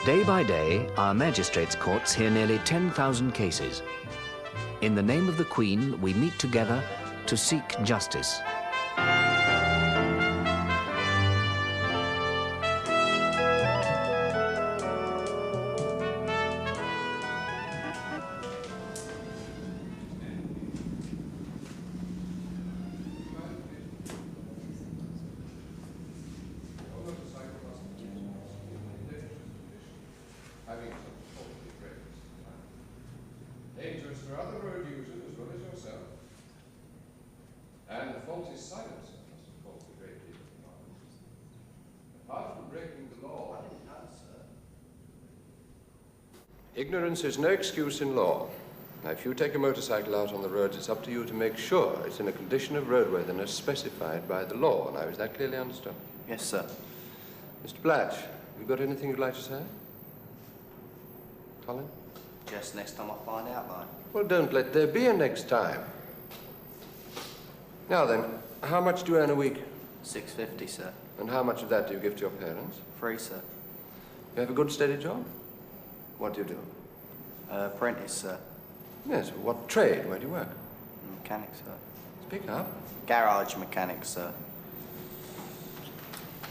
Day by day, our magistrates' courts hear nearly 10,000 cases. In the name of the Queen, we meet together to seek justice. Dangerous for other road users as well as yourself. And the faulty silencer must have caused a great deal of noise. Apart from breaking the law, ignorance is no excuse in law. Now, if you take a motorcycle out on the roads, it's up to you to make sure it's in a condition of roadworthiness specified by the law. Now, is that clearly understood? Yes, sir. Mr. Blatch, have you got anything you'd like to say? Colin? Just next time I find out, like. Well, don't let there be a next time. Now then, how much do you earn a week? $6.50, sir. And how much of that do you give to your parents? Free, sir. You have a good, steady job? What do you do? Apprentice, sir. Yes, what trade? Where do you work? Mechanic, sir. Speak up. Garage mechanic, sir.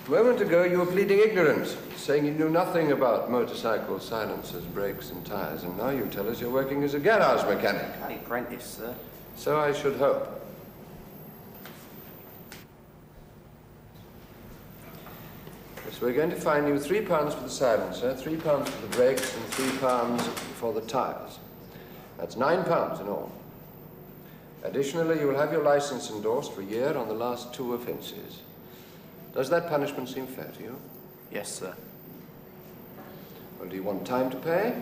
A moment ago, you were pleading ignorance, saying you knew nothing about motorcycles, silencers, brakes, and tires, and now you tell us you're working as a garage mechanic. Apprentice, sir. So I should hope. Yes, we're going to fine you £3 for the silencer, £3 for the brakes, and £3 for the tires. That's £9 in all. Additionally, you will have your license endorsed for a year on the last 2 offences. Does that punishment seem fair to you? Yes, sir. Well, do you want time to pay,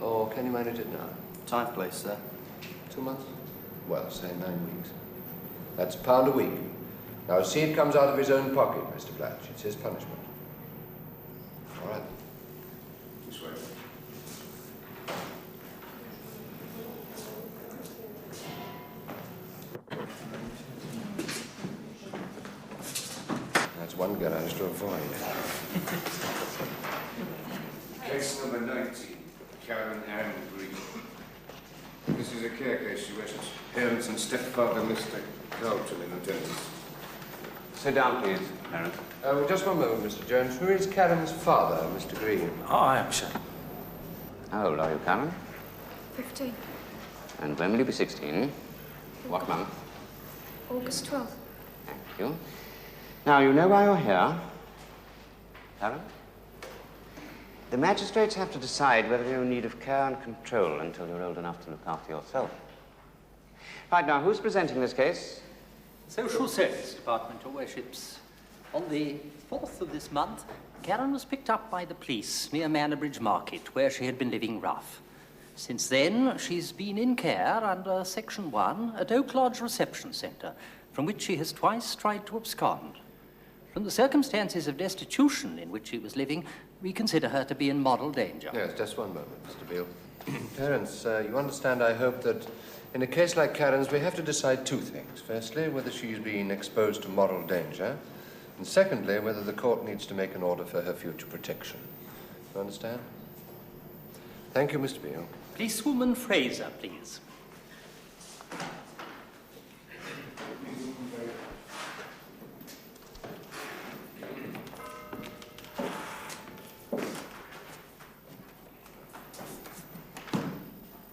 or can you manage it now? Time, please, sir. 2 months? Well, say 9 weeks. That's £1 a week. Now, see it comes out of his own pocket, Mr. Blatch. It's his punishment. All right. This way. That's one garage to avoid. Case number 19, Karen Ann Green. This is a care case. She wishes parents and stepfather, Mr. Carlton, in attendance. Sit down, please, Karen. Just one moment, Mr. Jones. Who is Karen's father, Mr. Green? I am, sir. How old are you, Karen? 15. And when will you be 16? What month? August 12th. Thank you. Now, you know why you're here, Karen? The magistrates have to decide whether you're in need of care and control until you're old enough to look after yourself. Right, now, who's presenting this case? Social Service Department, your worships. On the 4th of this month, Karen was picked up by the police near Manor Market, where she had been living rough. Since then, she's been in care under Section 1 at Oak Lodge Reception Centre, from which she has twice tried to abscond. From the circumstances of destitution in which she was living, we consider her to be in moral danger. Yes, just one moment, Mr. Beale. Parents, you understand, I hope, that in a case like Karen's, we have to decide 2 things. Firstly, whether she's been exposed to moral danger, and secondly, whether the court needs to make an order for her future protection. You understand? Thank you, Mr. Beale. Policewoman Fraser, please.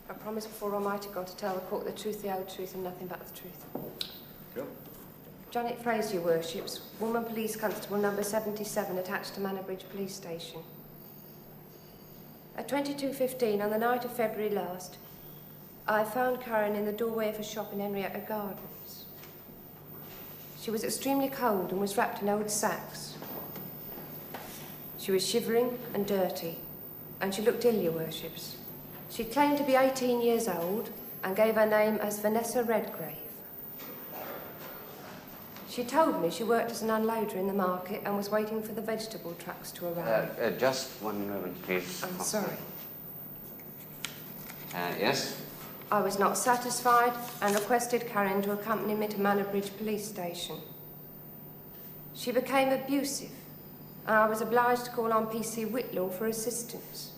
I promise before Almighty God to tell the court the truth, the whole truth, and nothing but the truth. Sure. Janet Fraser, your worships, woman police constable number 77, attached to Manor Police Station. At 22:15 on the night of February last, I found Karen in the doorway of a shop in Henrietta Gardens. She was extremely cold and was wrapped in old sacks. She was shivering and dirty, and she looked ill, your worships. She claimed to be 18 years old and gave her name as Vanessa Redgrave. She told me she worked as an unloader in the market and was waiting for the vegetable trucks to arrive. Just one moment, please. I'm sorry. Yes? I was not satisfied and requested Karen to accompany me to Manor Police Station. She became abusive I was obliged to call on PC Whitlaw for assistance.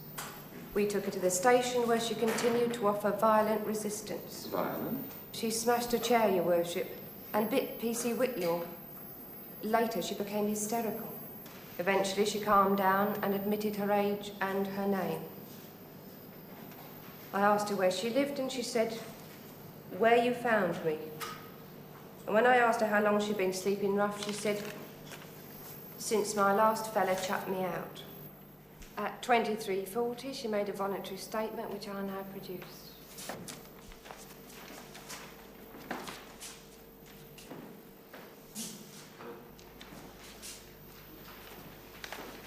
We took her to the station where she continued to offer violent resistance. Violent? She smashed a chair, Your Worship, and bit PC Whitlaw. Later, she became hysterical. Eventually, she calmed down and admitted her age and her name. I asked her where she lived, and she said, "Where you found me." And when I asked her how long she'd been sleeping rough, she said, "Since my last fella chucked me out." At 23:40, she made a voluntary statement, which I now produce.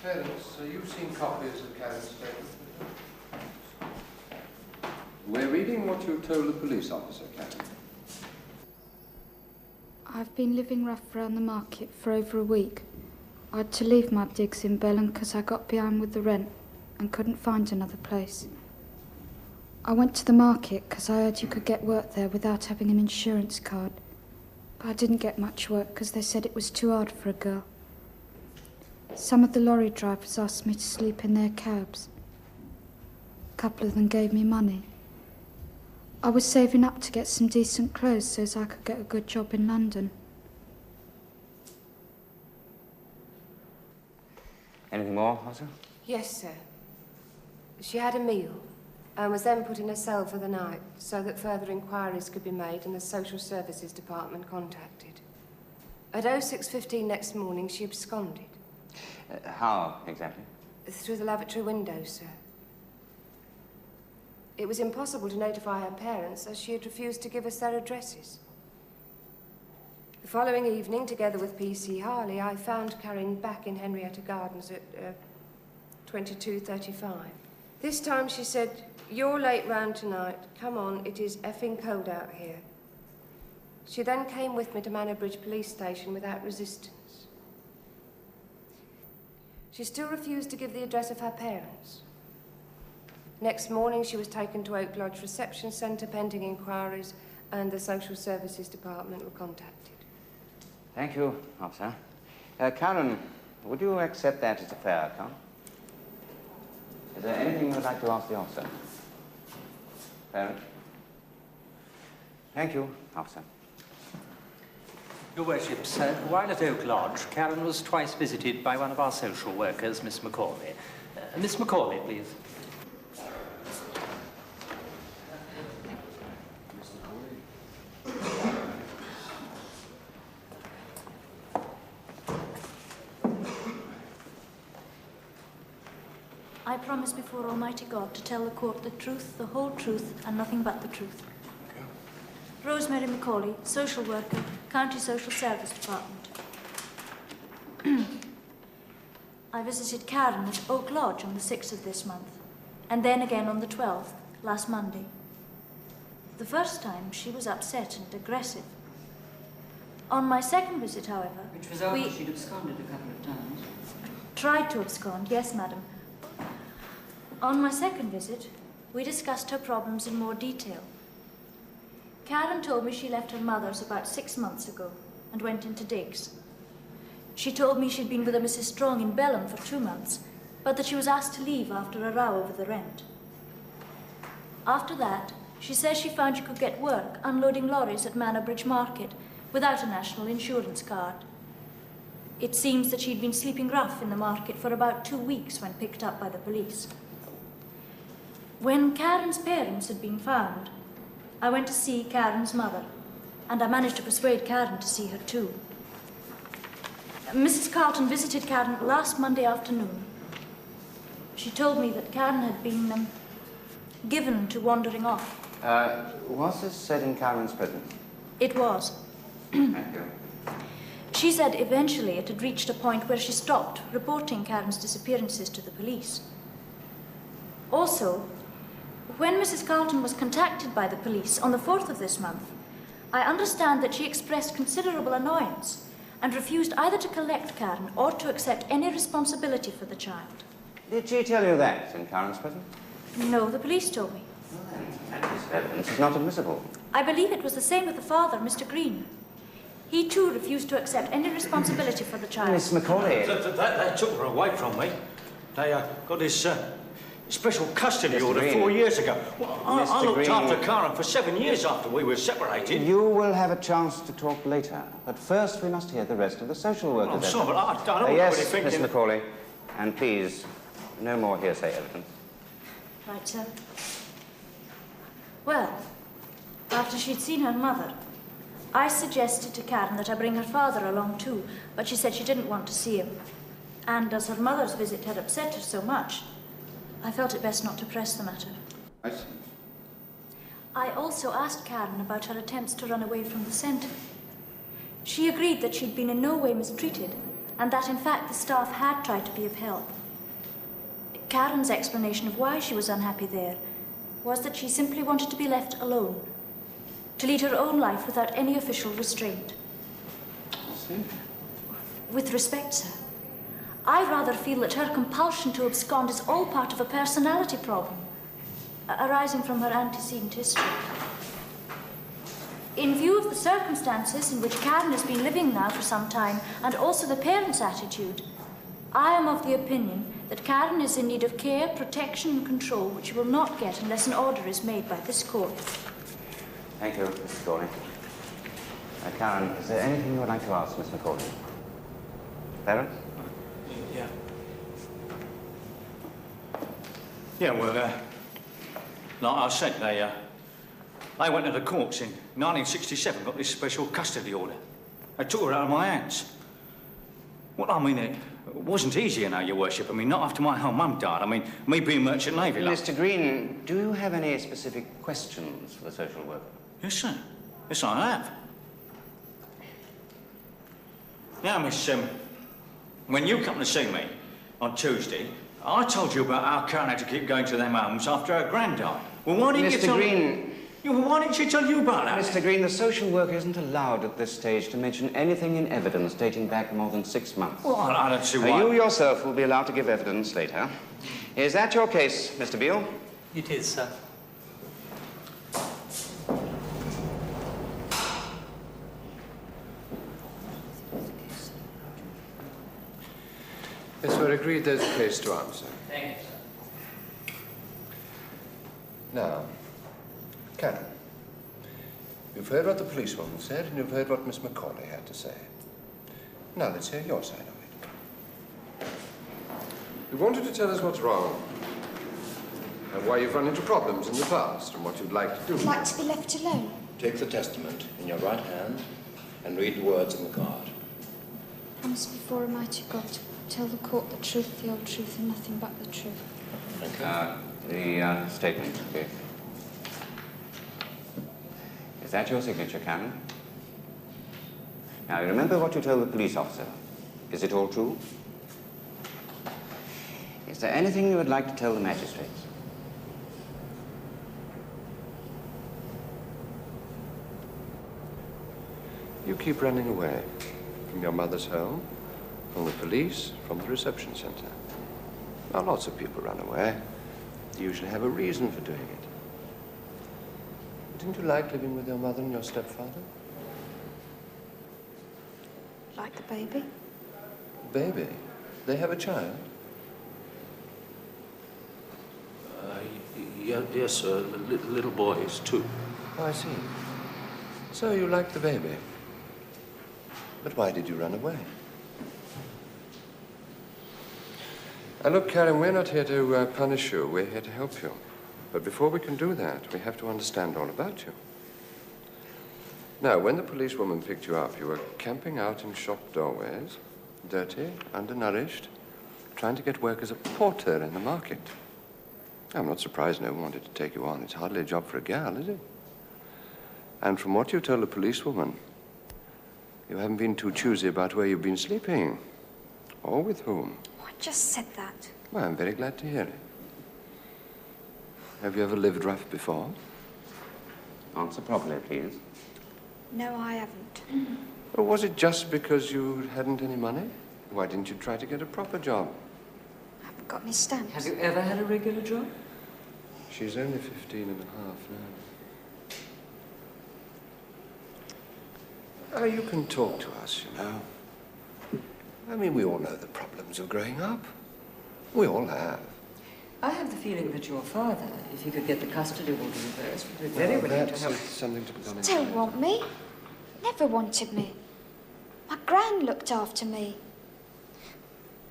Clarence, you've seen copies of Karen's statement? We're reading what you told the police officer, Karen. I've been living rough around the market for over a week. I had to leave my digs in Belem because I got behind with the rent and couldn't find another place. I went to the market because I heard you could get work there without having an insurance card. But I didn't get much work because they said it was too hard for a girl. Some of the lorry drivers asked me to sleep in their cabs. A couple of them gave me money. I was saving up to get some decent clothes so as I could get a good job in London. Anything more, officer? Yes, sir. She had a meal and was then put in a cell for the night so that further inquiries could be made and the Social Services Department contacted. At 06:15 next morning, she absconded. How, exactly? Through the lavatory window, sir. It was impossible to notify her parents as she had refused to give us their addresses. The following evening, together with PC Harley, I found Karen back in Henrietta Gardens at 22:35. This time she said, "You're late round tonight. Come on, it is effing cold out here." She then came with me to Manor Bridge Police Station without resistance. She still refused to give the address of her parents. Next morning, she was taken to Oak Lodge Reception Centre pending inquiries, and the Social Services Department were contacted. Thank you, officer. Karen, would you accept that as a fair account? Is there anything you would like to ask the officer? Karen? Thank you, officer. Your Worships, while at Oak Lodge, Karen was twice visited by one of our social workers, Miss Macaulay. Miss Macaulay, please. I promise before Almighty God to tell the court the truth, the whole truth, and nothing but the truth. Rosemary Macaulay, social worker, County Social Service Department. I visited Karen at Oak Lodge on the 6th of this month, and then again on the 12th, last Monday. The first time, she was upset and aggressive. On my second visit, however, which was after she'd absconded a couple of times. Tried to abscond, yes, madam. On my second visit, we discussed her problems in more detail. Karen told me she left her mother's about 6 months ago and went into digs. She told me she'd been with a Mrs. Strong in Belem for 2 months, but that she was asked to leave after a row over the rent. After that, she says she found she could get work unloading lorries at Manor Bridge Market without a national insurance card. It seems that she'd been sleeping rough in the market for about 2 weeks when picked up by the police. When Karen's parents had been found, I went to see Karen's mother, and I managed to persuade Karen to see her too. Mrs. Carlton visited Karen last Monday afternoon. She told me that Karen had been given to wandering off. Was this said in Karen's presence? It was. Thank you. She said eventually it had reached a point where she stopped reporting Karen's disappearances to the police. Also, when Mrs. Carlton was contacted by the police on the 4th of this month, I understand that she expressed considerable annoyance and refused either to collect Karen or to accept any responsibility for the child. Did she tell you that in Karen's presence? No, the police told me. This evidence is not admissible. I believe it was the same with the father, Mr. Green. He too refused to accept any responsibility for the child. Miss Macaulay. They took her away from me. They got this special custody Mr. order Green. 4 years ago. Well, I looked Green. after Karen for 7 years after we were separated. You will have a chance to talk later, but first we must hear the rest of the social workers. I'm sorry, but I don't know yes, what you're thinking. Miss Macaulay, and please, no more hearsay evidence. Right, sir. Well, after she'd seen her mother, I suggested to Karen that I bring her father along too, but she said she didn't want to see him. And as her mother's visit had upset her so much, I felt it best not to press the matter. I see. I also asked Karen about her attempts to run away from the centre. She agreed that she'd been in no way mistreated, and that in fact the staff had tried to be of help. Karen's explanation of why she was unhappy there was that she simply wanted to be left alone, to lead her own life without any official restraint. I see. With respect, sir, I rather feel that her compulsion to abscond is all part of a personality problem, arising from her antecedent history. In view of the circumstances in which Karen has been living now for some time, and also the parents' attitude, I am of the opinion that Karen is in need of care, protection and control, which she will not get unless an order is made by this court. Thank you, Mr. Macaulay. Karen, is there anything you would like to ask Miss Macaulay? Parents? Yeah. Yeah, well, like I said, they went to the courts in 1967, got this special custody order. They took her out of my hands. Well, I mean, it wasn't easy, you know, Your Worship. I mean, not after my own mum died. I mean, me being Merchant Navy, like... Mr. Green, do you have any specific questions for the social worker? Yes, sir. Yes, I have. Now, miss, when you come to see me on Tuesday, I told you about how Karen had to keep going to them homes after her grand died. Well, why didn't you tell me... Mr. Green... Yeah, well, why didn't she tell you about that? Mr. Green, the social worker isn't allowed at this stage to mention anything in evidence dating back more than 6 months. Well, I don't see why... You yourself will be allowed to give evidence later. Is that your case, Mr. Beale? It is, sir. Yes, we're agreed there's a case to answer. Thank you, sir. Now, Karen, you've heard what the policewoman said, and you've heard what Miss Macaulay had to say. Now, let's hear your side of it. You wanted to tell us what's wrong, and why you've run into problems in the past, and what you'd like to do. I'd like to be left alone. Take the testament in your right hand and read the words in the card. Promise before Almighty God to tell the court the truth, the whole truth, and nothing but the truth. Thank you. The statement, please. Is that your signature, Karen? Now, you remember what you told the police officer. Is it all true? Is there anything you would like to tell the magistrates? You keep running away from your mother's home, from the police, from the reception center. Now, lots of people run away. They usually have a reason for doing it. Didn't you like living with your mother and your stepfather? Like the baby? Baby? They have a child? Yes, sir. Little boys, too. Oh, I see. So you like the baby. But why did you run away? And look, Karen, we're not here to punish you. We're here to help you. But before we can do that, we have to understand all about you. Now, when the policewoman picked you up, you were camping out in shop doorways, dirty, undernourished, trying to get work as a porter in the market. I'm not surprised no one wanted to take you on. It's hardly a job for a gal, is it? And from what you told the policewoman, you haven't been too choosy about where you've been sleeping. Or with whom. Oh, I just said that. Well, I'm very glad to hear it. Have you ever lived rough before? Answer properly, please. No, I haven't. Or was it just because you hadn't any money? Why didn't you try to get a proper job? I haven't got any stamps. Have you ever had a regular job? She's only 15 and a half now. You can talk to us, you know. I mean, we all know the problems of growing up. We all have. I have the feeling that your father, if he could get the custody order reversed, would be very willing to help. Something to be done. Don't want me. Never wanted me. My gran looked after me.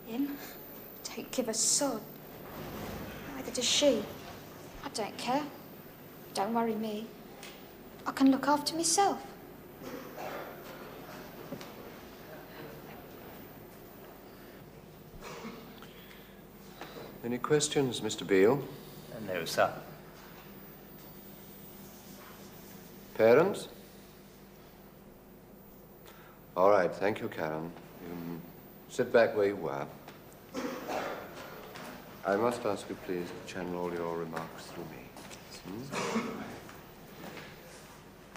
Him? Don't give a sod. Neither does she. I don't care. Don't worry me. I can look after myself. Any questions, Mr. Beale? No, sir. Parents? All right, thank you, Karen. You sit back where you were. I must ask you, please, to channel all your remarks through me.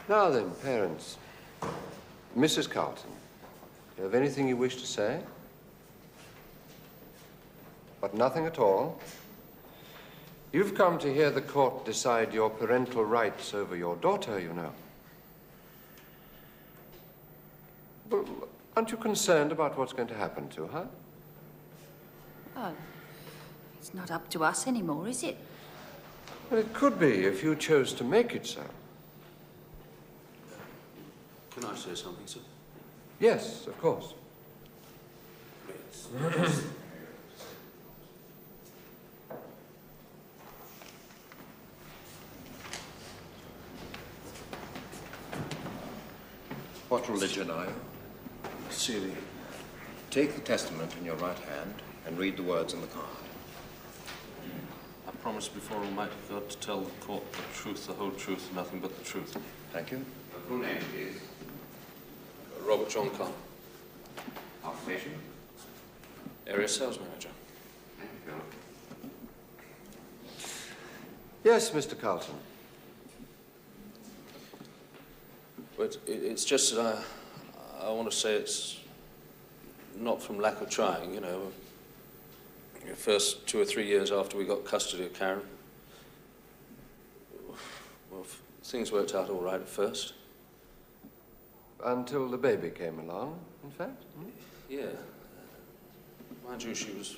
Now then, parents. Mrs. Carlton, you have anything you wish to say? But nothing at all? You've come to hear the court decide your parental rights over your daughter, you know. Well, aren't you concerned about what's going to happen to her? Oh, it's not up to us anymore, is it? Well, it could be if you chose to make it so. Can I say something, sir? Yes, of course. What religion are you? Syrian. Take the testament in your right hand and read the words on the card. I promise before Almighty God to tell the court the truth, the whole truth, and nothing but the truth. Thank you. Your full name, please. Robert John Carr, Occupation? area sales manager. Thank you. Yes, Mr. Carlton. But it's just that I want to say it's not from lack of trying, you know. The first 2 or 3 years after we got custody of Karen, well, things worked out all right at first. Until the baby came along, in fact? Hmm? Yeah. Mind you, she was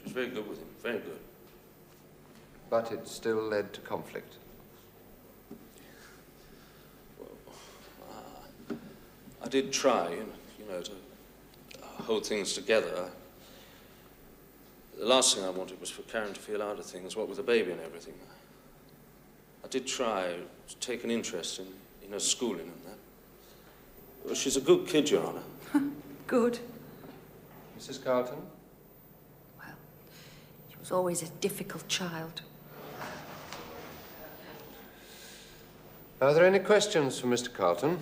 very good with him, very good. But it still led to conflict. I did try, you know, to hold things together. The last thing I wanted was for Karen to feel out of things, what with the baby and everything. I did try to take an interest in her schooling and that. Well, she's a good kid, Your Honour. Good. Mrs. Carlton? Well, she was always a difficult child. Are there any questions for Mr. Carlton?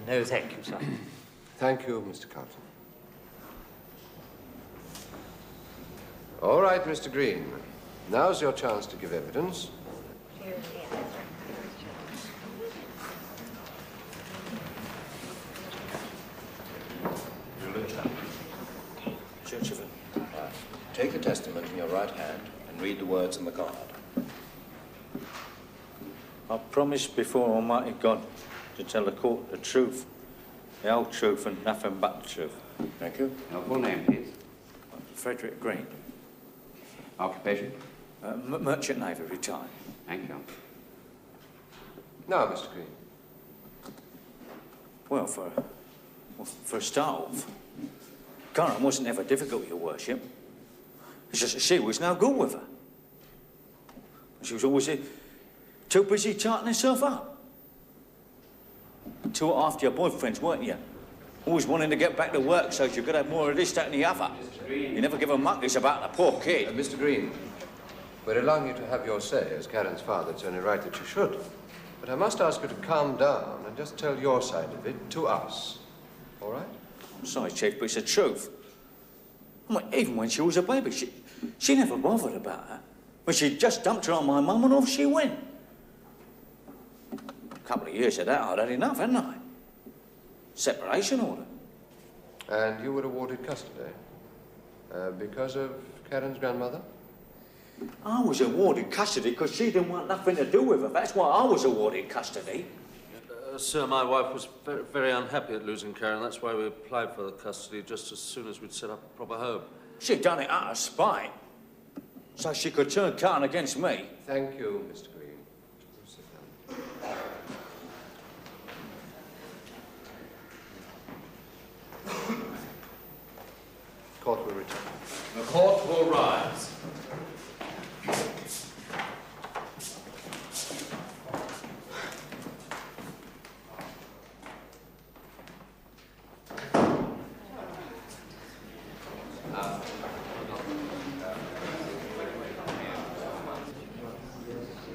No, thank you, sir. Thank you, Mr. Carlton. All right, Mr. Green. Now's your chance to give evidence. Church of it. Take the testament in your right hand and read the words on the card. I promise before Almighty God to tell the court the truth, the whole truth and nothing but the truth. Thank you. Your full name, please. Frederick Green. Occupation? Merchant Navy, retired. Thank you. Now, Mr. Green. Well, for a start off, Karen wasn't ever difficult, Your Worship. It's just that she was no good with her. She was always too busy tightening herself up. Two after your boyfriends, weren't you? Always wanting to get back to work so you could have more of this, that and the other. You never give a muckus about the poor kid. Mr. Green, we're allowing you to have your say. As Karen's father, it's only right that you should. But I must ask you to calm down and just tell your side of it to us. All right? I'm sorry, Chief, but it's the truth. I mean, even when she was a baby, she never bothered about her. When she just dumped her on my mum and off she went. A couple of years of that, I'd had enough, hadn't I? Separation order. And you were awarded custody? Because of Karen's grandmother? I was awarded custody because she didn't want nothing to do with her. That's why I was awarded custody. Sir, my wife was very, very unhappy at losing Karen. That's why we applied for the custody just as soon as we'd set up a proper home. She done it out of spite, so she could turn Karen against me. Thank you, Mr. Green. Sit down. Court will return. The court will rise.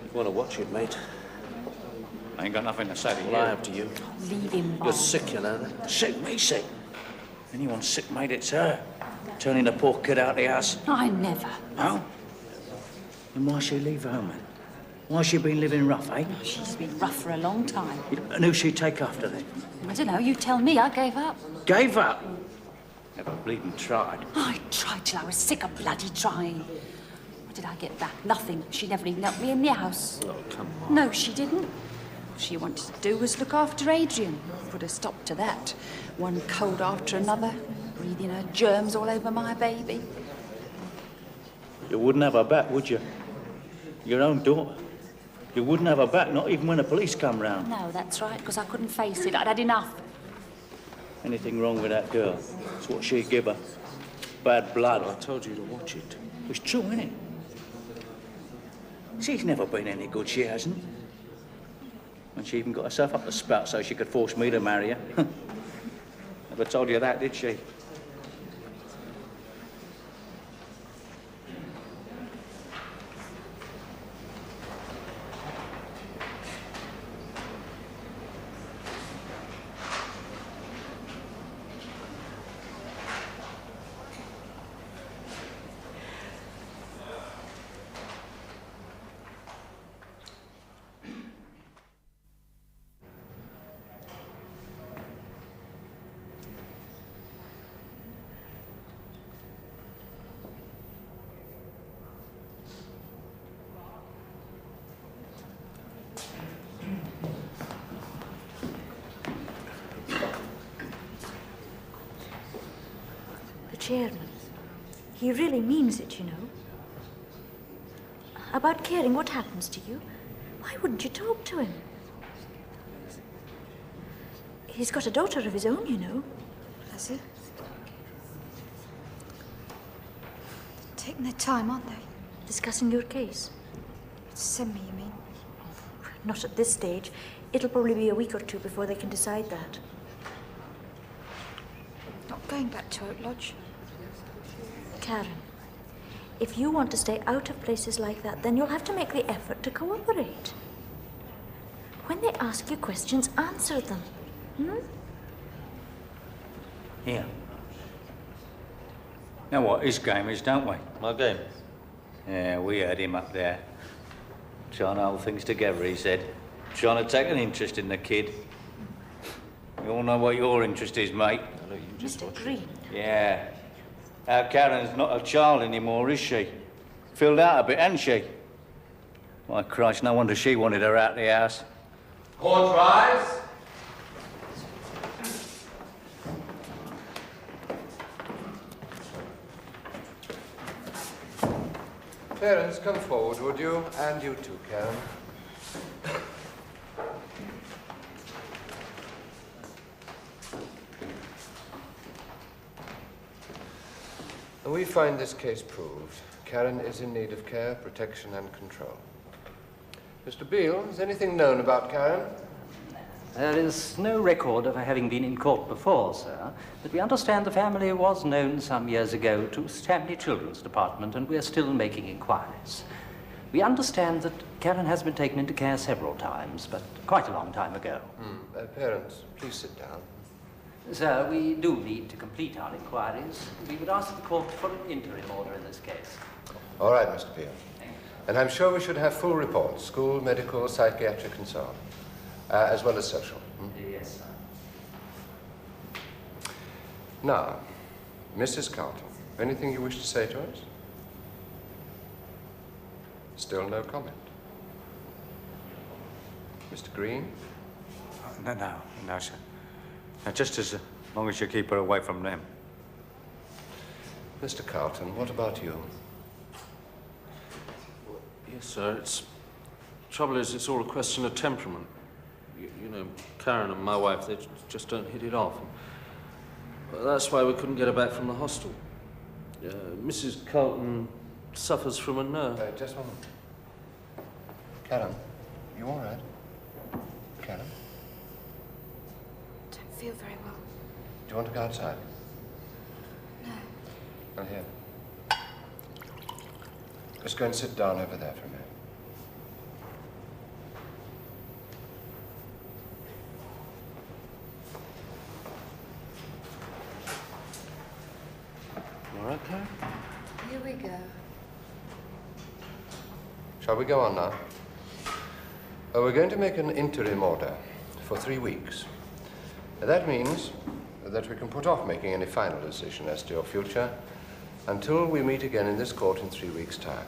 You want to watch it, mate? I ain't got nothing to say to you. Well, I have to you. Leave him, You're sick, you know that. Sick? Me sick? Anyone sick, mate, it's her. Turning the poor kid out the house. I never. No? Then why she leave home, then? Why she been living rough, eh? She's been rough for a long time. And who she take after then? I don't know, you tell me. I gave up. Gave up? Never bleeding tried. I tried till I was sick of bloody trying. What did I get back? Nothing. She never even helped me in the house. Oh, come on. No, she didn't. All she wanted to do was look after Adrian. Put a stop to that. One cold after another, breathing her germs all over my baby. You wouldn't have her back, would you? Your own daughter. You wouldn't have her back, not even when the police come round. No, that's right, because I couldn't face it. I'd had enough. Anything wrong with that girl? It's what she'd give her. Bad blood. I told you to watch it. It's true, isn't it? She's never been any good, she hasn't. And she even got herself up the spout so she could force me to marry her. Never told you that, did she? Chairman, he really means it, you know. About caring what happens to you, why wouldn't you talk to him? He's got a daughter of his own, you know. Has he? Taking their time, aren't they? Discussing your case. Send me, you mean? Not at this stage. It'll probably be a week or two before they can decide that. Not going back to Oak Lodge. Karen, if you want to stay out of places like that, then you'll have to make the effort to cooperate. When they ask you questions, answer them. Here. Know what his game is, don't we? My game? Yeah, we heard him up there. Trying to hold things together, he said. Trying to take an interest in the kid. You all know what your interest is, mate. Mr. Green. Yeah. Our Karen's not a child anymore, is she? Filled out a bit, hasn't she? My Christ, no wonder she wanted her out the house. Court rise. Parents, come forward, would you? And you too, Karen. We find this case proved. Karen is in need of care, protection, and control. Mr. Beale, is anything known about Karen? There is no record of her having been in court before, sir, but we understand the family was known some years ago to Stanley Children's Department, and we're still making inquiries. We understand that Karen has been taken into care several times, but quite a long time ago. Parents, please sit down. Sir, we do need to complete our inquiries. We would ask the court for an interim order in this case. All right, Mr. Beale. And I'm sure we should have full reports, school, medical, psychiatric, and so on, as well as social. Yes, sir. Now, Mrs. Carlton, anything you wish to say to us? Still no comment. Mr. Green? No, sir. Now, just as long as you keep her away from them. Mr. Carlton, what about you? Yes, sir. Trouble is, it's all a question of temperament. You know, Karen and my wife, they just don't hit it off. Well, that's why we couldn't get her back from the hostel. Mrs. Carlton suffers from a nerve. Just one moment. Karen, you all right? Karen? Don't feel very well. Do you want to go outside? No. Well, here. Just go and sit down over there for a minute. All right, Karen? Here we go. Shall we go on now? We're going to make an interim order for 3 weeks. That means that we can put off making any final decision as to your future until we meet again in this court in 3 weeks' time.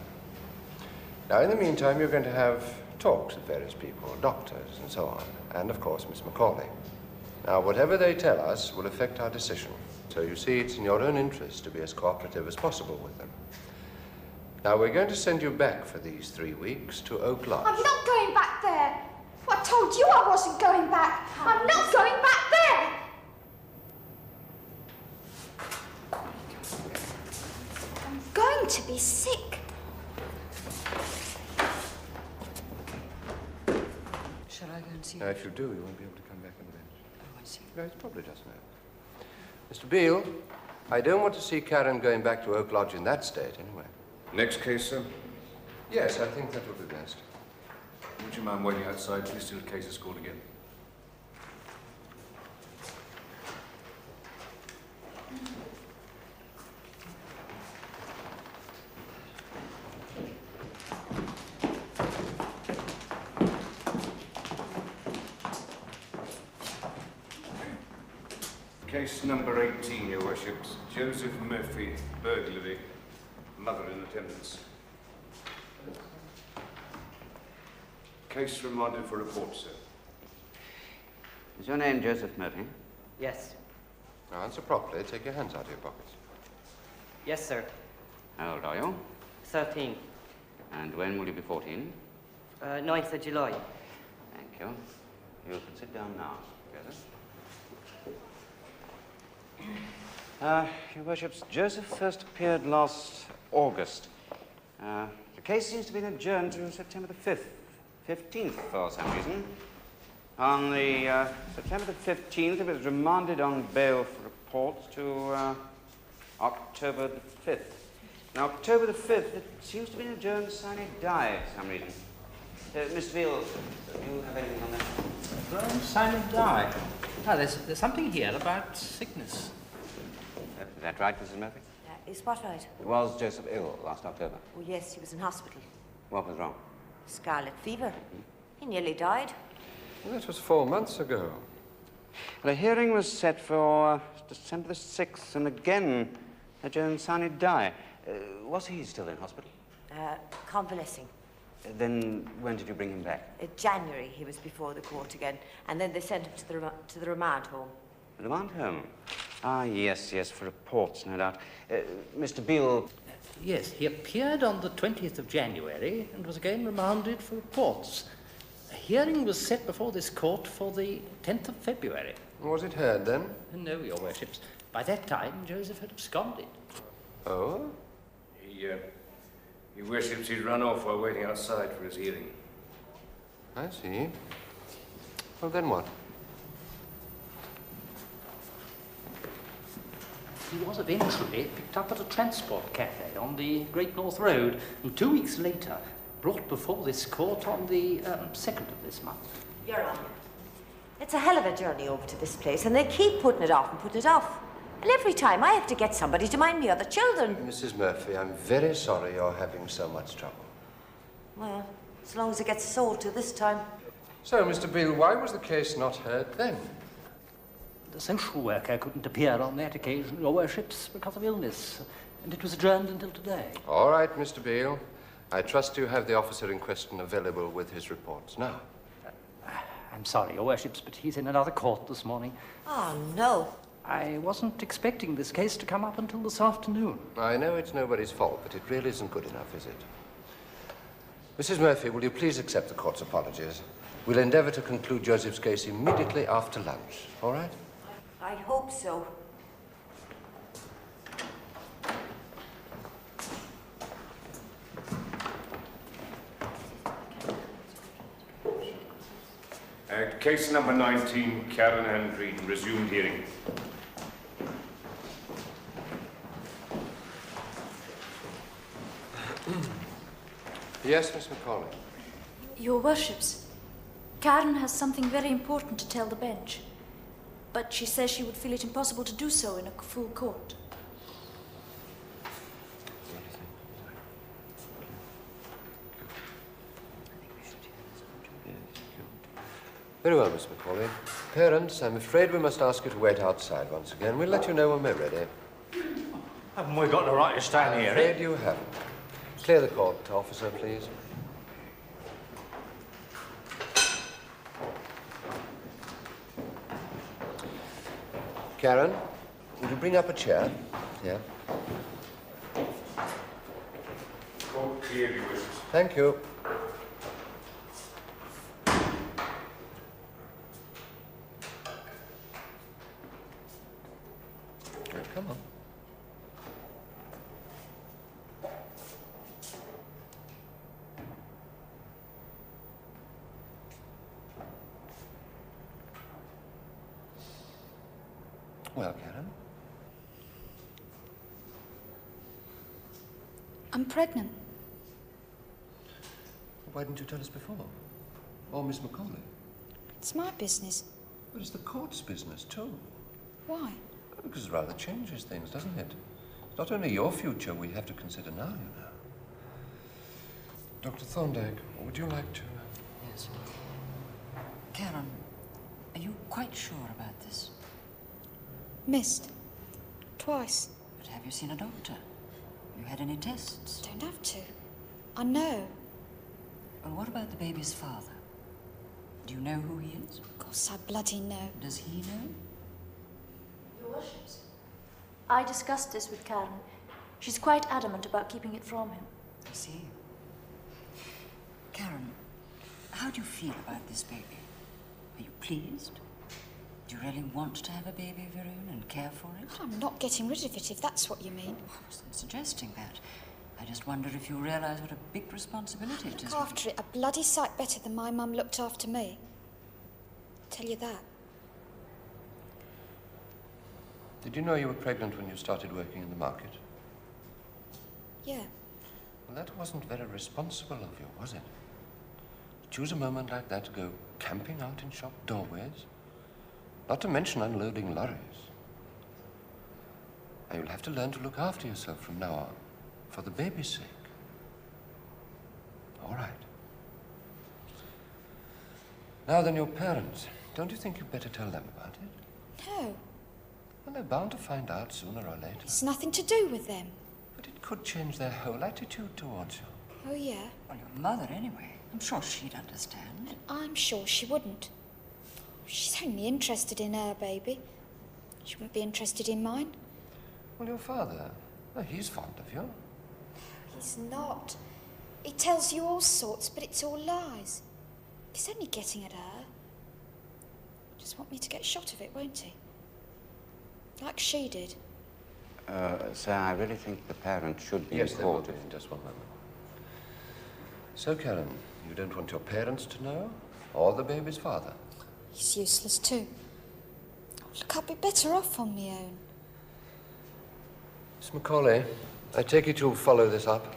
Now, in the meantime, you're going to have talks with various people, doctors and so on, and, of course, Miss Macaulay. Now, whatever they tell us will affect our decision. So, you see, it's in your own interest to be as cooperative as possible with them. Now, we're going to send you back for these 3 weeks to Oak Lodge. I'm not going back there. I told you I wasn't going back. I'm not going back there. I'm going to be sick. Shall I go and see Now, if you do, you won't be able to come back on the bench. Oh, I see. No, it probably doesn't hurt. Mr. Beale, I don't want to see Karen going back to Oak Lodge in that state, anyway. Next case, sir? Yes, I think that would be best. Would you mind waiting outside, please, till the case is called again? Case number 18, Your Worships. Joseph Murphy, burglary. Mother in attendance. Case remanded for report, sir. Is your name Joseph Murphy? Yes. Now, answer properly. Take your hands out of your pockets. Yes, sir. How old are you? 13. And when will you be 14? 9th of July. Thank you. You can sit down now, Joseph. Your Worships, Joseph first appeared last August. The case seems to be adjourned to September the 15th for some reason. On the September the 15th, it was remanded on bail for report to October the 5th. Now, October the 5th, it seems to be adjourned sine die for some reason. Mr. Beale, do you have anything on that? Well, sine die. Ah, there's something here about sickness. Is that right, Mrs. Murphy? Is what right? Was Joseph ill last October? Oh, yes, he was in hospital. What was wrong? Scarlet fever. He nearly died. Well, that was 4 months ago. Well, a hearing was set for December the 6th, and again, adjourned sine die. Was he still in hospital? Convalescing. Then when did you bring him back? January, he was before the court again, and then they sent him to the remand home. The remand home? Ah, yes, for reports, no doubt. Mr. Beale... Yes, he appeared on the 20th of January and was again remanded for reports. A hearing was set before this court for the 10th of February. Was it heard then? No, Your Worships. By that time, Joseph had absconded. Oh? He worships he'd run off while waiting outside for his hearing. I see. Well, then what? He was eventually picked up at a transport cafe on the Great North Road, and 2 weeks later brought before this court on the 2nd of this month. Your Honour, it's a hell of a journey over to this place, and they keep putting it off and putting it off. And every time I have to get somebody to mind me of the children. Mrs. Murphy, I'm very sorry you're having so much trouble. Well, as long as it gets sold to this time. So, Mr. Beale, why was the case not heard then? The social worker couldn't appear on that occasion, Your Worships, because of illness, and it was adjourned until today. All right, Mr. Beale. I trust you have the officer in question available with his reports now. I'm sorry, Your Worships, but he's in another court this morning. Oh, no. I wasn't expecting this case to come up until this afternoon. I know it's nobody's fault, but it really isn't good enough, is it? Mrs. Murphy, will you please accept the court's apologies? We'll endeavour to conclude Joseph's case immediately after lunch, all right? I hope so. Case number 19, Karen and Green, resumed hearing. Yes, Miss Macaulay. Your Worships, Karen has something very important to tell the bench, but she says she would feel it impossible to do so in a full court. Very well, Miss Macaulay. Parents, I'm afraid we must ask you to wait outside once again. We'll let you know when we're ready. Haven't we got the right to stand here, I'm afraid you haven't. Clear the court, officer, please. Karen, would you bring up a chair? Yeah. Court clear, Your Wishes. Thank you. Come on. Well, Karen? I'm pregnant. Why didn't you tell us before? Or Miss Macaulay? It's my business. But it's the court's business, too. Why? Because it rather changes things, doesn't it? It's not only your future we have to consider now, you know. Dr. Thorndyke, would you like to... Yes. Karen, are you quite sure about this? Missed. Twice. But have you seen a doctor? Have you had any tests? Don't have to. I know. Well, what about the baby's father? Do you know who he is? Of course I bloody know. Does he know? Your Worships, I discussed this with Karen. She's quite adamant about keeping it from him. I see. Karen, how do you feel about this baby? Are you pleased? Do you really want to have a baby of your own and care for it? I'm not getting rid of it, if that's what you mean. I wasn't suggesting that. I just wondered if you realise what a big responsibility it is. Look after it a bloody sight better than my mum looked after me. Tell you that. Did you know you were pregnant when you started working in the market? Yeah. Well, that wasn't very responsible of you, was it? Choose a moment like that to go camping out in shop doorways? Not to mention unloading lorries. And you'll have to learn to look after yourself from now on, for the baby's sake. All right. Now then, your parents, don't you think you'd better tell them about it? No. Well, they're bound to find out sooner or later. It's nothing to do with them. But it could change their whole attitude towards you. Oh, yeah? Well, your mother, anyway. I'm sure she'd understand. And I'm sure she wouldn't. She's only interested in her baby. She wouldn't be interested in mine. Well, your father, well, he's fond of you. He's not. He tells you all sorts, but it's all lies. He's only getting at her. Just want me to get shot of it, won't he? Like she did. Sir, I really think the parents should be Yes, they will informed. do in just one moment. So, Karen, you don't want your parents to know? Or the baby's father? He's useless too. Look, I'd be better off on my own. Miss Macaulay, I take it you'll follow this up?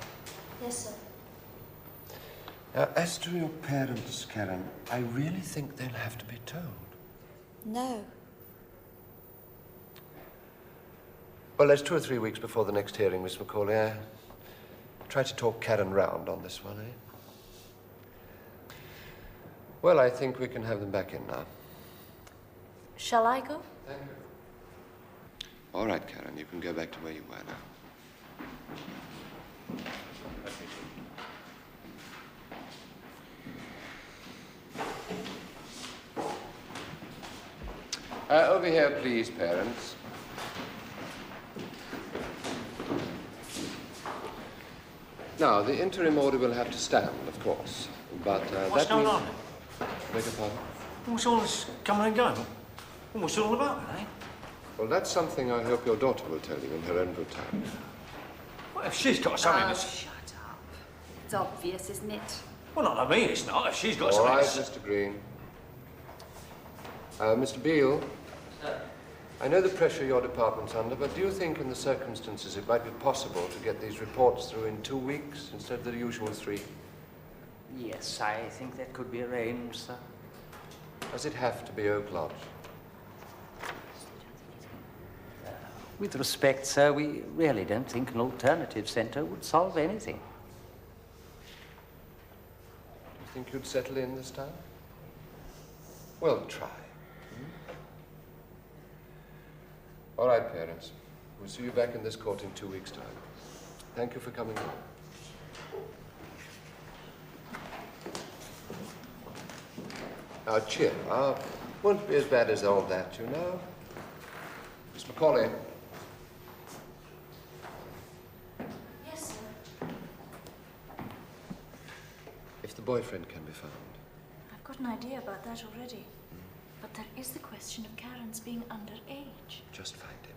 Yes, sir. Now, as to your parents, Karen, I really think they'll have to be told. No. Well, there's 2 or 3 weeks before the next hearing, Miss Macaulay. I try to talk Karen round on this one, eh? Well, I think we can have them back in now. Shall I go? Thank you. All right, Karen, you can go back to where you were now. Over here, please, parents. Now, the interim order will have to stand, of course. But What's going on? Beg your pardon? What's all this coming and going? What's it all about, eh? Well, that's something I hope your daughter will tell you in her own good time. Well, if she's got something Oh, that's... shut up. It's obvious, isn't it? Well, not to me, it's not. If she's got All something right, that's... Mr. Green. Mr. Beale. Sir. I know the pressure your department's under, but do you think in the circumstances it might be possible to get these reports through in 2 weeks instead of the usual 3? Yes, I think that could be arranged, sir. Does it have to be Oak Lodge? With respect, sir, we really don't think an alternative centre would solve anything. Do you think you'd settle in this time? Well, try. All right, parents. We'll see you back in this court in 2 weeks' time. Thank you for coming in. Now, cheer up. Won't be as bad as all that, you know. Miss Macaulay. Yes, sir. If the boyfriend can be found. I've got an idea about that already. But there is the question of Karen's being underage. Just find him.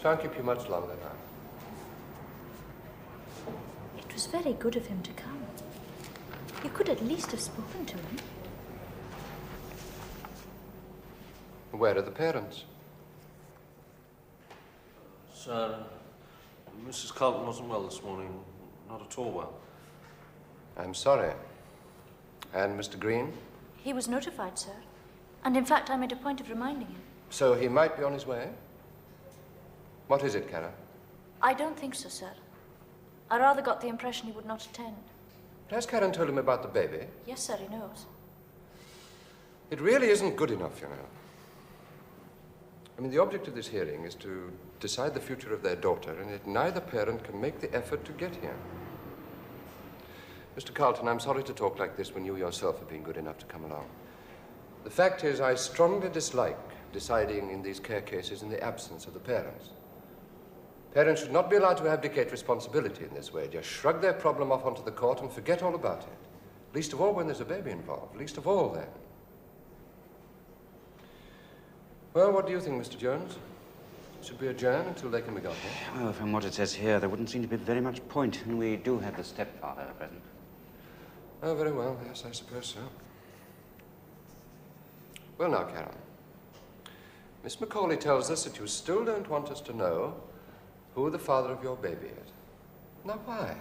Shan't keep you much longer now. It was very good of him to come. You could at least have spoken to him. Where are the parents? Sir, Mrs. Carlton wasn't well this morning. Not at all well. I'm sorry. And Mr. Green? He was notified, sir. And in fact, I made a point of reminding him. So he might be on his way? What is it, Karen? I don't think so, sir. I rather got the impression he would not attend. Has Karen told him about the baby? Yes, sir, he knows. It really isn't good enough, you know. I mean, the object of this hearing is to decide the future of their daughter, and yet neither parent can make the effort to get here. Mr. Carlton, I'm sorry to talk like this when you yourself have been good enough to come along. The fact is, I strongly dislike deciding in these care cases in the absence of the parents. Parents should not be allowed to abdicate responsibility in this way, just shrug their problem off onto the court and forget all about it. Least of all when there's a baby involved. Least of all then. Well, what do you think, Mr. Jones? Should we adjourn until they can be got here? Well, from what it says here, there wouldn't seem to be very much point, and we do have the stepfather present. Oh, very well. Yes, I suppose so. Well, now, Karen. Miss Macaulay tells us that you still don't want us to know who the father of your baby is. Now, why?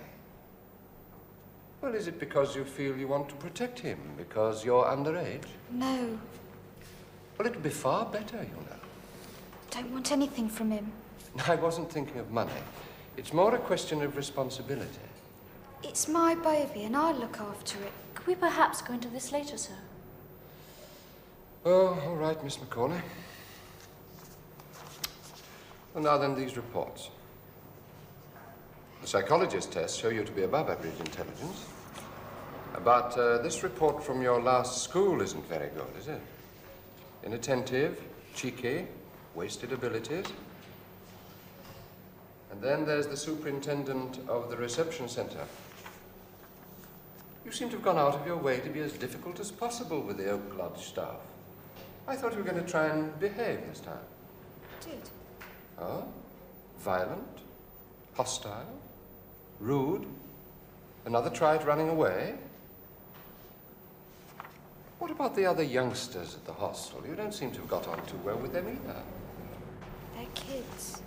Well, is it because you feel you want to protect him, because you're underage? No. Well, it would be far better, you know. Don't want anything from him. I wasn't thinking of money. It's more a question of responsibility. It's my baby and I look after it. Could we perhaps go into this later, sir? Oh, all right, Miss Macaulay. Well, now then, these reports. The psychologist tests show you to be above average intelligence. But this report from your last school isn't very good, is it? Inattentive, cheeky, wasted abilities. And then there's the superintendent of the reception centre. You seem to have gone out of your way to be as difficult as possible with the Oak Lodge staff. I thought you were going to try and behave this time. Did? Oh? Violent? Hostile? Rude? Another try at running away? What about the other youngsters at the hostel? You don't seem to have got on too well with them either. They're kids.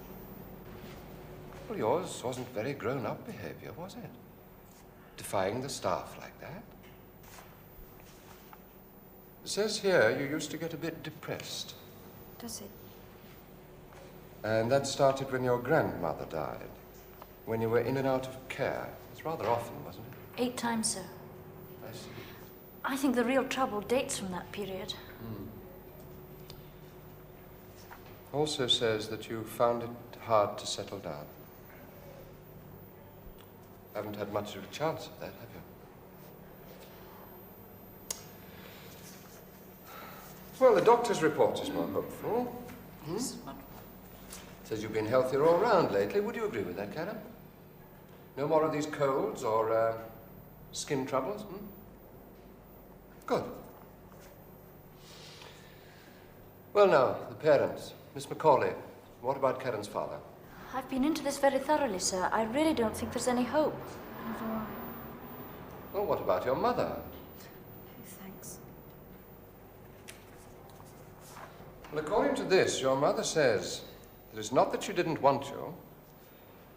Well, yours wasn't very grown-up behavior, was it? Defying the staff like that? It says here you used to get a bit depressed. Does it? And that started when your grandmother died. When you were in and out of care. It's rather often, wasn't it? 8 times, sir. I see. I think the real trouble dates from that period. Also says that you found it hard to settle down. Haven't had much of a chance of that, have you? Well, the doctor's report is more hopeful. Says you've been healthier all round lately. Would you agree with that, Karen? No more of these colds or skin troubles? Good. Well, now, the parents. Miss Macaulay, what about Karen's father? I've been into this very thoroughly, sir. I really don't think there's any hope. Well, what about your mother? Thanks. Well, according to this, your mother says that it's not that she didn't want you,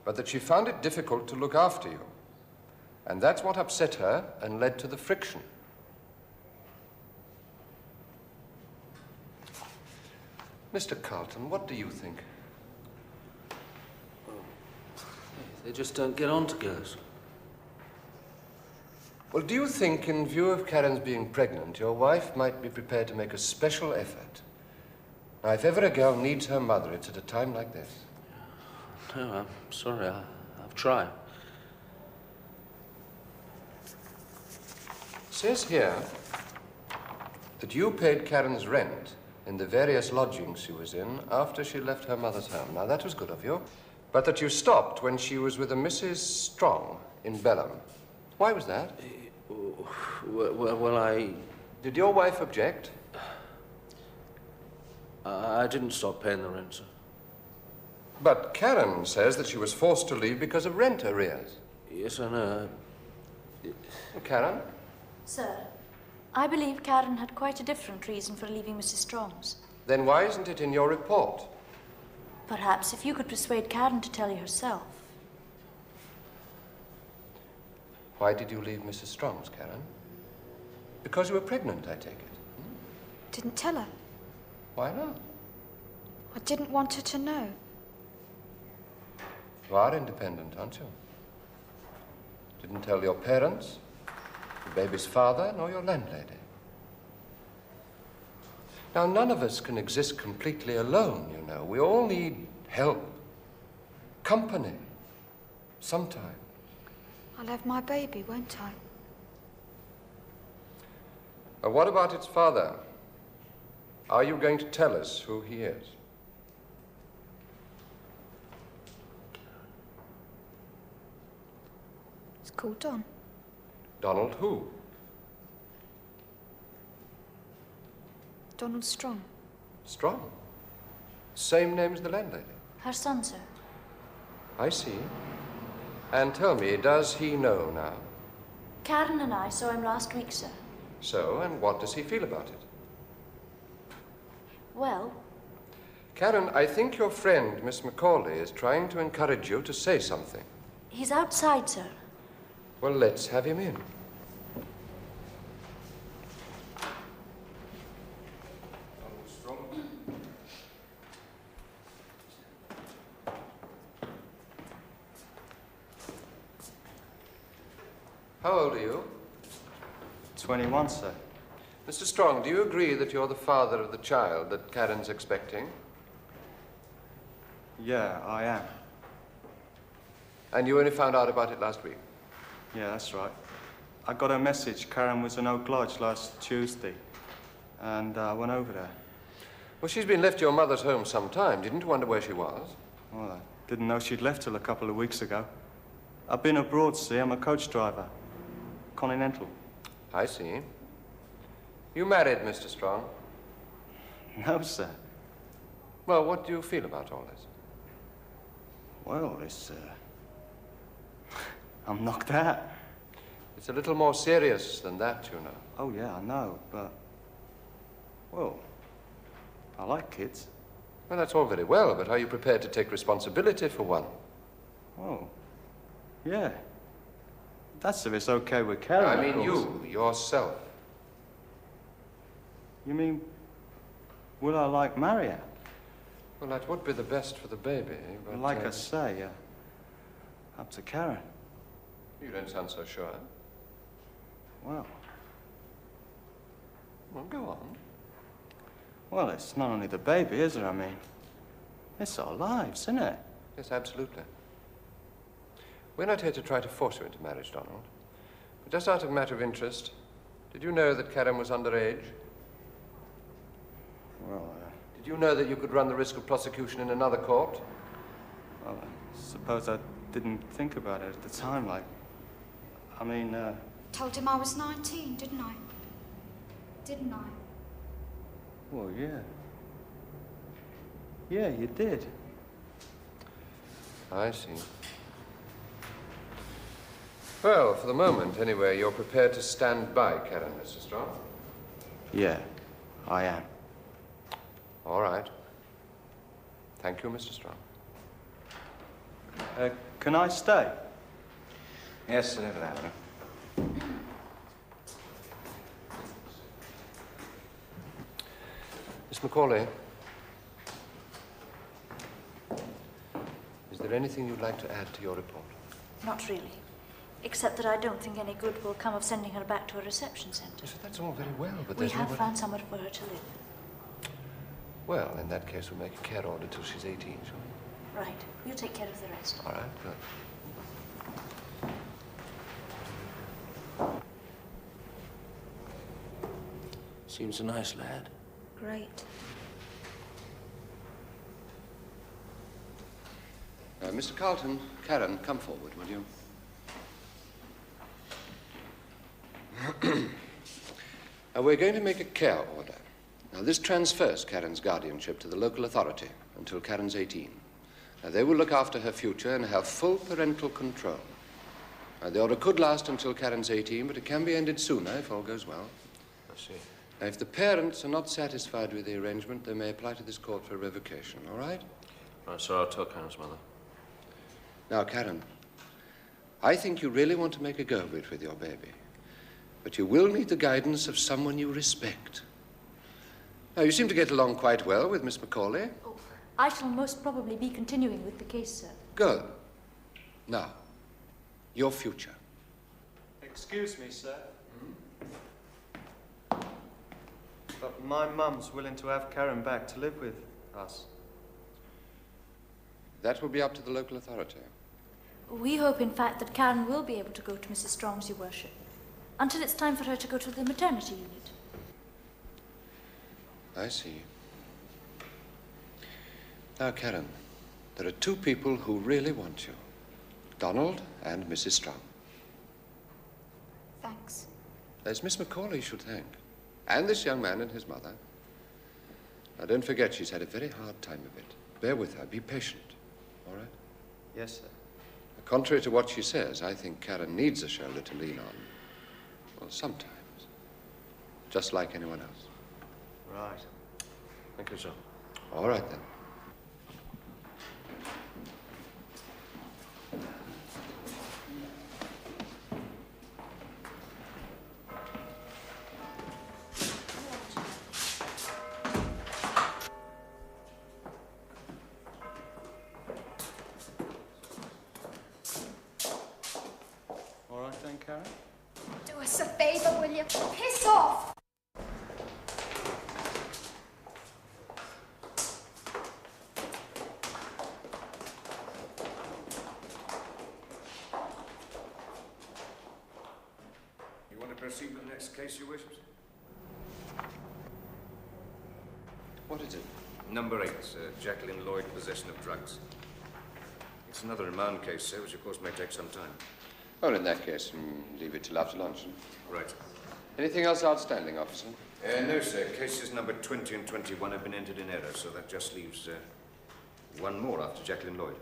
but that she found it difficult to look after you. And that's what upset her and led to the friction. Mr. Carlton, what do you think? They just don't get on together. Well, do you think, in view of Karen's being pregnant, your wife might be prepared to make a special effort? Now, if ever a girl needs her mother, it's at a time like this. No, I'm sorry. I've tried. It says here that you paid Karen's rent in the various lodgings she was in after she left her mother's home. Now, that was good of you. But that you stopped when she was with a Mrs. Strong in Belham. Why was that? Well, I... Did your wife object? I didn't stop paying the rent, sir. But Karen says that she was forced to leave because of rent arrears. Yes, I know. Karen? Sir, I believe Karen had quite a different reason for leaving Mrs. Strong's. Then why isn't it in your report? Perhaps if you could persuade Karen to tell you herself. Why did you leave Mrs. Strong's, Karen? Because you were pregnant, I take it. Didn't tell her. Why not? I didn't want her to know. You are independent, aren't you? Didn't tell your parents, the baby's father, nor your landlady. Now, none of us can exist completely alone, you know. We all need help, company, sometime. I'll have my baby, won't I? What about its father? Are you going to tell us who he is? It's called Don. Donald who? Donald Strong. Strong? Same name as the landlady? Her son, sir. I see. And tell me, does he know now? Karen and I saw him last week, sir. So, and what does he feel about it? Well, Karen, I think your friend, Miss Macaulay, is trying to encourage you to say something. he's outside, sir. Well, let's have him in. How old are you? 21, sir. Mr. Strong, do you agree that you're the father of the child that Karen's expecting? Yeah, I am. And you only found out about it last week? Yeah, that's right. I got a message Karen was in Oak Lodge last Tuesday, and I went over there. Well, she's been left your mother's home some time. Didn't you wonder where she was? Well, I didn't know she'd left till a couple of weeks ago. I've been abroad, see. I'm a coach driver. Continental. I see. You married, Mr. Strong? No, sir. Well, what do you feel about all this? Well, it's, I'm knocked out. It's a little more serious than that, you know. Oh, yeah, I know, but Well, I like kids. Well, that's all very well, but are you prepared to take responsibility for one? Oh, yeah. That's if it's okay with Karen. I mean you, yourself. You mean, will I like Marianne? Well, that would be the best for the baby, but... Well, like I say, up to Karen. You don't sound so sure. Well, go on. Well, it's not only the baby, is it? I mean, it's our lives, isn't it? Yes, absolutely. We're not here to try to force you into marriage, Donald. But just out of matter of interest, did you know that Karen was underage? Well, Did you know that you could run the risk of prosecution in another court? Well, I suppose I didn't think about it at the time, like... I mean, Told him I was 19, didn't I? Didn't I? Well, yeah. Yeah, you did. I see. Well, for the moment, anyway, you're prepared to stand by Karen, Mr. Strong? Yeah, I am. All right. Thank you, Mr. Strong. Can I stay? Yes, sir, that. Miss Macaulay, is there anything you'd like to add to your report? Not really. Except that I don't think any good will come of sending her back to a reception centre. Yes, that's all very well, but We there's have nobody... found somewhere for her to live. Well, in that case, we'll make a care order till she's 18, shall we? Right. You take care of the rest. All right, good. Seems a nice lad. Great. Mr. Carlton, Karen, come forward, will you? We're going to make a care order. Now, this transfers Karen's guardianship to the local authority until Karen's 18. Now, they will look after her future and have full parental control. Now, the order could last until Karen's 18, but it can be ended sooner if all goes well. I see. Now, if the parents are not satisfied with the arrangement, they may apply to this court for revocation, all right? Right, so I'll tell Karen's mother. Now, Karen, I think you really want to make a go of it with your baby. But you will need the guidance of someone you respect. Now, you seem to get along quite well with Miss Macaulay. Oh, I shall most probably be continuing with the case, sir. Good. Now, your future. Excuse me, sir. But my mum's willing to have Karen back to live with us. That will be up to the local authority. We hope, in fact, that Karen will be able to go to Mrs. Strong's, Your Worship, until it's time for her to go to the maternity unit. I see. Now, Karen, there are two people who really want you. Donald and Mrs. Strong. Thanks. There's Miss Macaulay you should thank. And this young man and his mother. Now, don't forget, she's had a very hard time of it. Bear with her. Be patient. All right? Yes, sir. Contrary to what she says, I think Karen needs a shoulder to lean on. Well, sometimes. Just like anyone else. Right. Thank you, sir. All right, then. All right then, Karen? Do us a favour, will you? Piss off! You want to proceed with the next case, Your Worship? What is it? Number 8, Jacqueline Lloyd, possession of drugs. It's another remand case, sir, which of course may take some time. Well, in that case, leave it till after lunch. Right. Anything else outstanding, officer? No, sir. Cases number 20 and 21 have been entered in error, so that just leaves one more after Jacqueline Lloyd.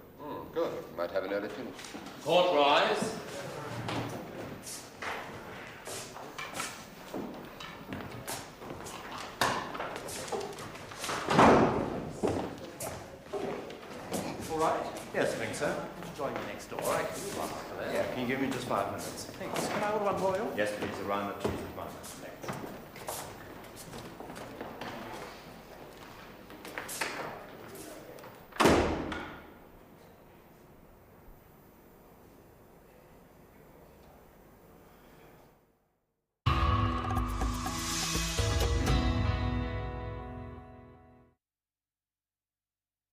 Good. Might have an early finish. Court rise. all right? Yes, I think so. Join me next door. I can run after that. Yeah, can you give me just 5 minutes? Thanks. Can I order one for you? Yes, please, around the cheese and mutton.